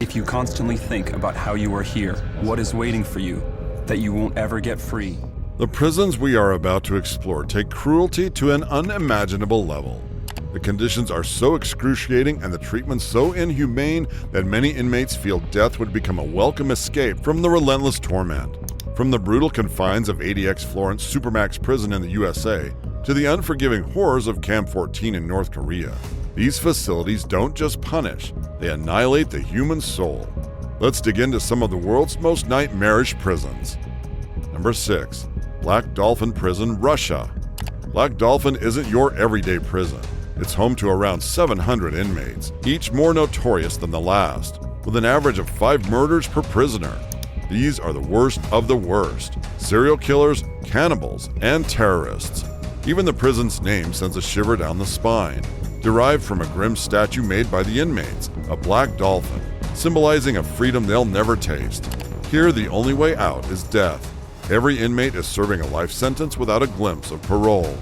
If you constantly think about how you are here, what is waiting for you, that you won't ever get free. The prisons we are about to explore take cruelty to an unimaginable level. The conditions are so excruciating and the treatment so inhumane that many inmates feel death would become a welcome escape from the relentless torment. From the brutal confines of ADX Florence supermax prison in the USA to the unforgiving horrors of Camp 14 in North Korea, these facilities don't just punish, they annihilate the human soul. Let's dig into some of the world's most nightmarish prisons. Number 6. Black Dolphin Prison, Russia. Black Dolphin isn't your everyday prison. It's home to around 700 inmates, each more notorious than the last, with an average of 5 murders per prisoner. These are the worst of the worst: serial killers, cannibals, and terrorists. Even the prison's name sends a shiver down the spine, derived from a grim statue made by the inmates, a black dolphin, symbolizing a freedom they'll never taste. Here, the only way out is death. Every inmate is serving a life sentence without a glimpse of parole.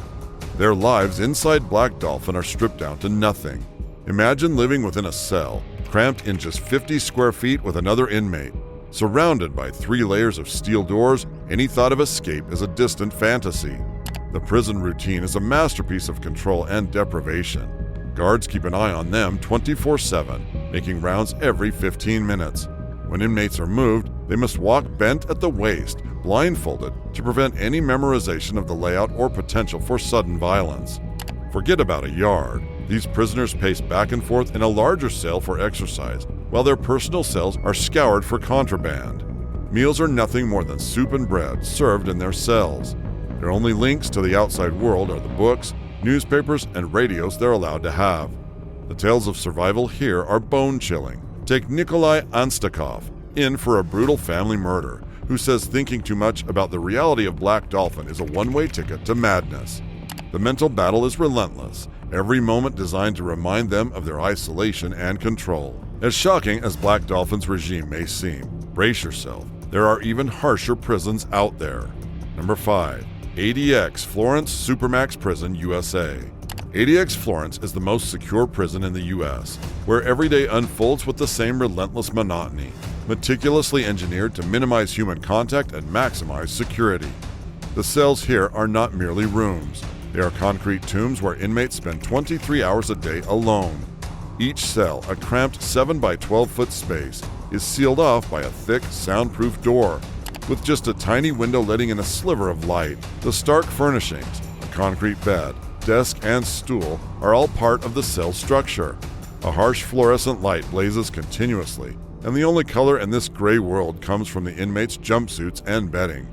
Their lives inside Black Dolphin are stripped down to nothing. Imagine living within a cell, cramped in just 50 square feet with another inmate. Surrounded by 3 layers of steel doors, any thought of escape is a distant fantasy. The prison routine is a masterpiece of control and deprivation. Guards keep an eye on them 24/7, making rounds every 15 minutes. When inmates are moved, they must walk bent at the waist, blindfolded, to prevent any memorization of the layout or potential for sudden violence. Forget about a yard. These prisoners pace back and forth in a larger cell for exercise, while their personal cells are scoured for contraband. Meals are nothing more than soup and bread served in their cells. Their only links to the outside world are the books, newspapers, and radios they're allowed to have. The tales of survival here are bone-chilling. Take Nikolai Anstakov, in for a brutal family murder, who says thinking too much about the reality of Black Dolphin is a one-way ticket to madness. The mental battle is relentless, every moment designed to remind them of their isolation and control. As shocking as Black Dolphin's regime may seem, brace yourself, there are even harsher prisons out there. Number 5. ADX Florence Supermax Prison, USA. ADX Florence is the most secure prison in the U.S., where every day unfolds with the same relentless monotony, meticulously engineered to minimize human contact and maximize security. The cells here are not merely rooms. They are concrete tombs where inmates spend 23 hours a day alone. Each cell, a cramped 7 by 12 foot space, is sealed off by a thick, soundproof door, with just a tiny window letting in a sliver of light. The stark furnishings, a concrete bed, desk, and stool are all part of the cell structure. A harsh fluorescent light blazes continuously, and the only color in this gray world comes from the inmates' jumpsuits and bedding.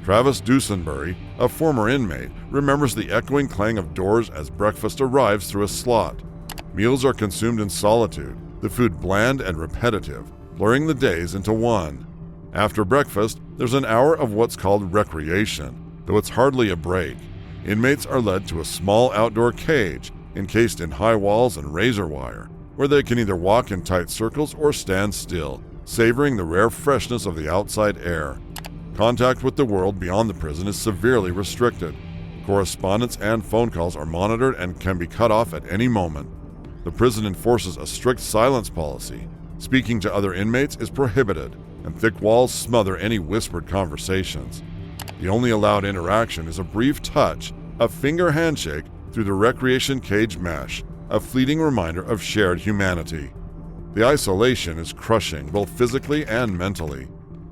Travis Dusenbury, a former inmate, remembers the echoing clang of doors as breakfast arrives through a slot. Meals are consumed in solitude, the food bland and repetitive, blurring the days into one. After breakfast, there's an hour of what's called recreation, though it's hardly a break. Inmates are led to a small outdoor cage, encased in high walls and razor wire, where they can either walk in tight circles or stand still, savoring the rare freshness of the outside air. Contact with the world beyond the prison is severely restricted. Correspondence and phone calls are monitored and can be cut off at any moment. The prison enforces a strict silence policy. Speaking to other inmates is prohibited, and thick walls smother any whispered conversations. The only allowed interaction is a brief touch, a finger handshake through the recreation cage mesh, a fleeting reminder of shared humanity. The isolation is crushing, both physically and mentally.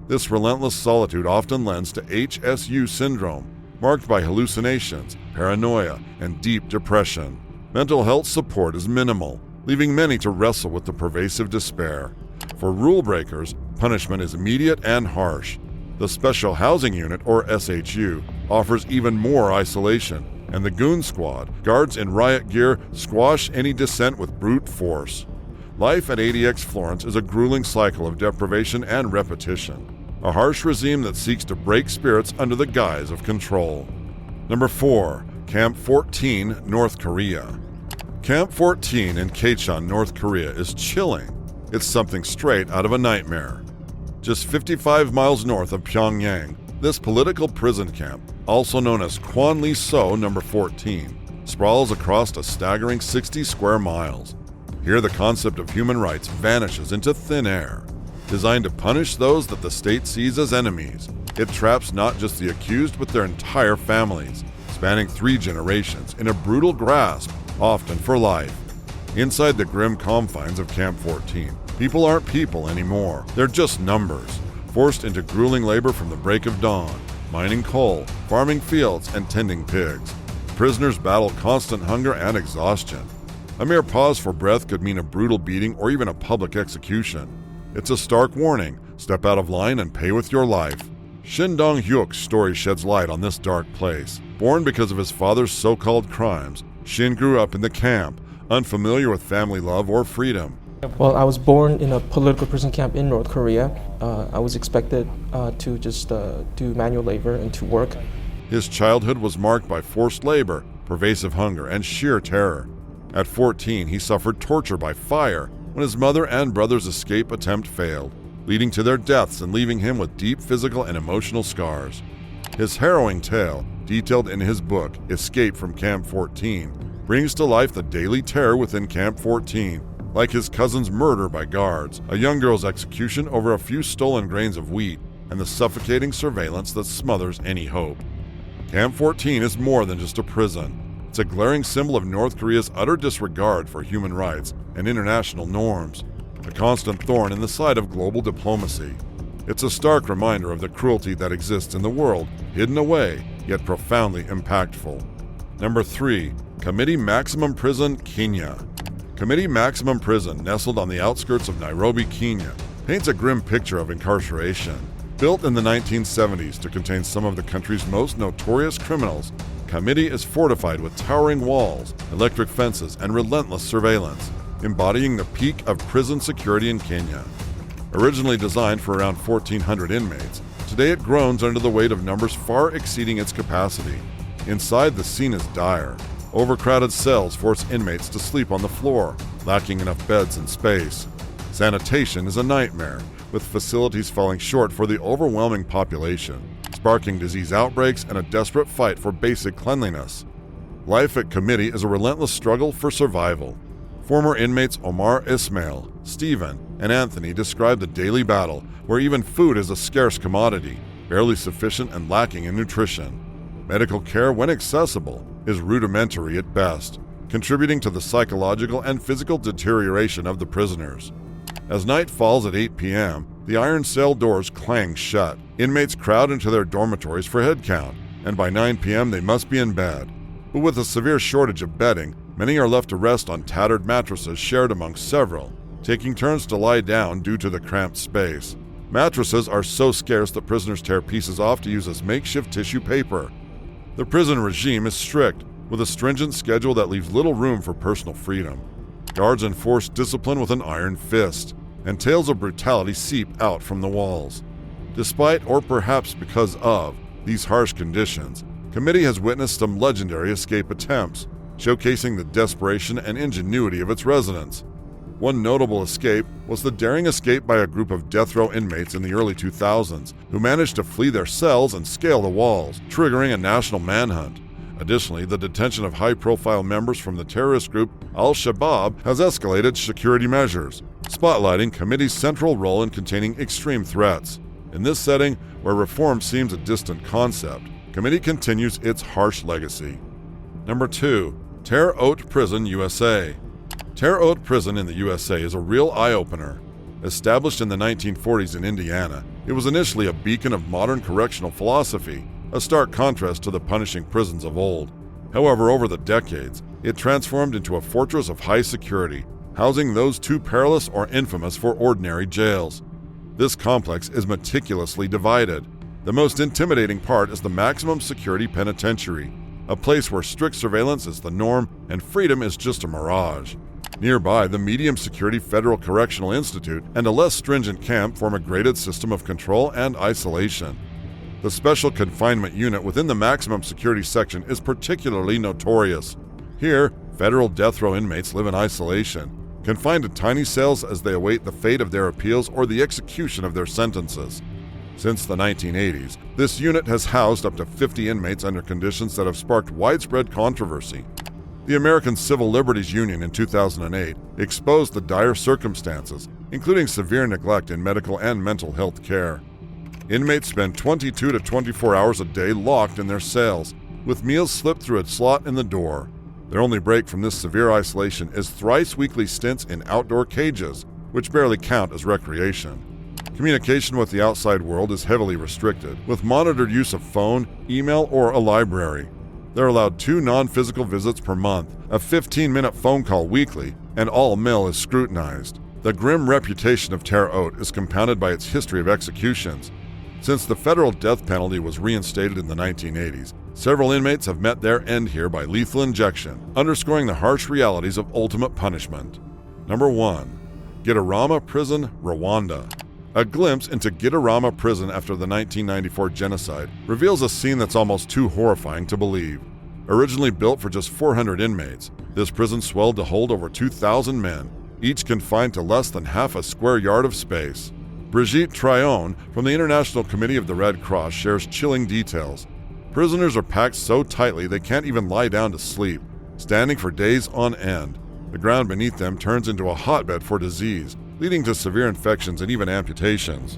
This relentless solitude often lends to HSU syndrome, marked by hallucinations, paranoia, and deep depression. Mental health support is minimal, leaving many to wrestle with the pervasive despair. For rule breakers, punishment is immediate and harsh. The Special Housing Unit, or SHU, offers even more isolation, and the Goon Squad, guards in riot gear, squash any dissent with brute force. Life at ADX Florence is a grueling cycle of deprivation and repetition, a harsh regime that seeks to break spirits under the guise of control. Number 4. Camp 14, North Korea. Camp 14 in Kaechon, North Korea is chilling. It's something straight out of a nightmare. Just 55 miles north of Pyongyang, this political prison camp, also known as Kwanli-so No. 14, sprawls across a staggering 60 square miles. Here, the concept of human rights vanishes into thin air. Designed to punish those that the state sees as enemies, it traps not just the accused but their entire families, spanning 3 generations in a brutal grasp, often for life. Inside the grim confines of Camp 14, people aren't people anymore. They're just numbers, forced into grueling labor from the break of dawn, mining coal, farming fields, and tending pigs. Prisoners battle constant hunger and exhaustion. A mere pause for breath could mean a brutal beating or even a public execution. It's a stark warning: step out of line and pay with your life. Shin Dong-hyuk's story sheds light on this dark place. Born because of his father's so-called crimes, Shin grew up in the camp, unfamiliar with family love or freedom. Well, I was born in a political prison camp in North Korea. I was expected to just do manual labor and to work. His childhood was marked by forced labor, pervasive hunger, and sheer terror. At 14, he suffered torture by fire when his mother and brother's escape attempt failed, leading to their deaths and leaving him with deep physical and emotional scars. His harrowing tale, detailed in his book, Escape from Camp 14, brings to life the daily terror within Camp 14, like his cousin's murder by guards, a young girl's execution over a few stolen grains of wheat, and the suffocating surveillance that smothers any hope. Camp 14 is more than just a prison. It's a glaring symbol of North Korea's utter disregard for human rights and international norms, a constant thorn in the side of global diplomacy. It's a stark reminder of the cruelty that exists in the world, hidden away, yet profoundly impactful. Number 3. Committee Maximum Prison, Kenya. Committee Maximum Prison, nestled on the outskirts of Nairobi, Kenya, paints a grim picture of incarceration. Built in the 1970s to contain some of the country's most notorious criminals, Committee is fortified with towering walls, electric fences, and relentless surveillance, embodying the peak of prison security in Kenya. Originally designed for around 1,400 inmates, today it groans under the weight of numbers far exceeding its capacity. Inside, the scene is dire. Overcrowded cells force inmates to sleep on the floor, lacking enough beds and space. Sanitation is a nightmare, with facilities falling short for the overwhelming population, sparking disease outbreaks and a desperate fight for basic cleanliness. Life at Committee is a relentless struggle for survival. Former inmates Omar Ismail, Stephen, and Anthony describe the daily battle, where even food is a scarce commodity, barely sufficient and lacking in nutrition. Medical care, when accessible, is rudimentary at best, contributing to the psychological and physical deterioration of the prisoners. As night falls at 8 p.m., the iron cell doors clang shut. Inmates crowd into their dormitories for head count, and by 9 p.m. they must be in bed. But with a severe shortage of bedding, many are left to rest on tattered mattresses shared among several, taking turns to lie down due to the cramped space. Mattresses are so scarce that prisoners tear pieces off to use as makeshift tissue paper. The prison regime is strict, with a stringent schedule that leaves little room for personal freedom. Guards enforce discipline with an iron fist, and tales of brutality seep out from the walls. Despite, or perhaps because of, these harsh conditions, Committee has witnessed some legendary escape attempts, showcasing the desperation and ingenuity of its residents. One notable escape was the daring escape by a group of death row inmates in the early 2000s who managed to flee their cells and scale the walls, triggering a national manhunt. Additionally, the detention of high-profile members from the terrorist group Al-Shabaab has escalated security measures, spotlighting Committee's central role in containing extreme threats. In this setting, where reform seems a distant concept, Committee continues its harsh legacy. Number 2. Terre Haute Prison, USA. Terre Haute Prison in the USA is a real eye-opener. Established in the 1940s in Indiana, it was initially a beacon of modern correctional philosophy, a stark contrast to the punishing prisons of old. However, over the decades, it transformed into a fortress of high security, housing those too perilous or infamous for ordinary jails. This complex is meticulously divided. The most intimidating part is the maximum security penitentiary, a place where strict surveillance is the norm and freedom is just a mirage. Nearby, the medium security Federal Correctional Institute and a less stringent camp form a graded system of control and isolation. The special confinement unit within the maximum security section is particularly notorious. Here, federal death row inmates live in isolation, confined to tiny cells as they await the fate of their appeals or the execution of their sentences. Since the 1980s, this unit has housed up to 50 inmates under conditions that have sparked widespread controversy. The American Civil Liberties Union in 2008 exposed the dire circumstances, including severe neglect in medical and mental health care. Inmates spend 22 to 24 hours a day locked in their cells, with meals slipped through a slot in the door. Their only break from this severe isolation is thrice-weekly stints in outdoor cages, which barely count as recreation. Communication with the outside world is heavily restricted, with monitored use of phone, email, or a library. They're allowed 2 non-physical visits per month, a 15-minute phone call weekly, and all mail is scrutinized. The grim reputation of Terre Haute is compounded by its history of executions. Since the federal death penalty was reinstated in the 1980s, several inmates have met their end here by lethal injection, underscoring the harsh realities of ultimate punishment. Number 1. Gitarama Prison, Rwanda. A glimpse into Gitarama Prison after the 1994 genocide reveals a scene that's almost too horrifying to believe. Originally built for just 400 inmates, this prison swelled to hold over 2,000 men, each confined to less than half a square yard of space. Brigitte Tryon from the International Committee of the Red Cross shares chilling details. Prisoners are packed so tightly they can't even lie down to sleep, standing for days on end. The ground beneath them turns into a hotbed for disease, leading to severe infections and even amputations.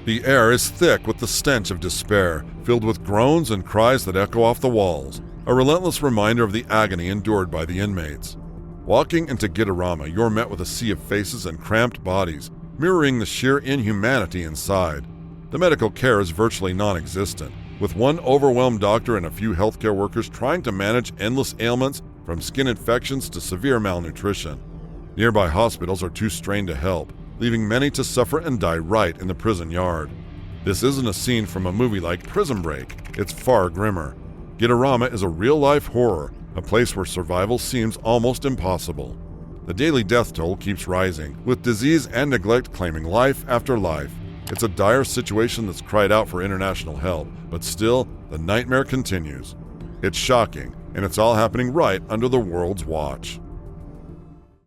The air is thick with the stench of despair, filled with groans and cries that echo off the walls, a relentless reminder of the agony endured by the inmates. Walking into Gitarama, you're met with a sea of faces and cramped bodies, mirroring the sheer inhumanity inside. The medical care is virtually non-existent, with one overwhelmed doctor and a few healthcare workers trying to manage endless ailments from skin infections to severe malnutrition. Nearby hospitals are too strained to help, leaving many to suffer and die right in the prison yard. This isn't a scene from a movie like Prison Break, it's far grimmer. Gitarama is a real-life horror, a place where survival seems almost impossible. The daily death toll keeps rising, with disease and neglect claiming life after life. It's a dire situation that's cried out for international help, but still, the nightmare continues. It's shocking, and it's all happening right under the world's watch.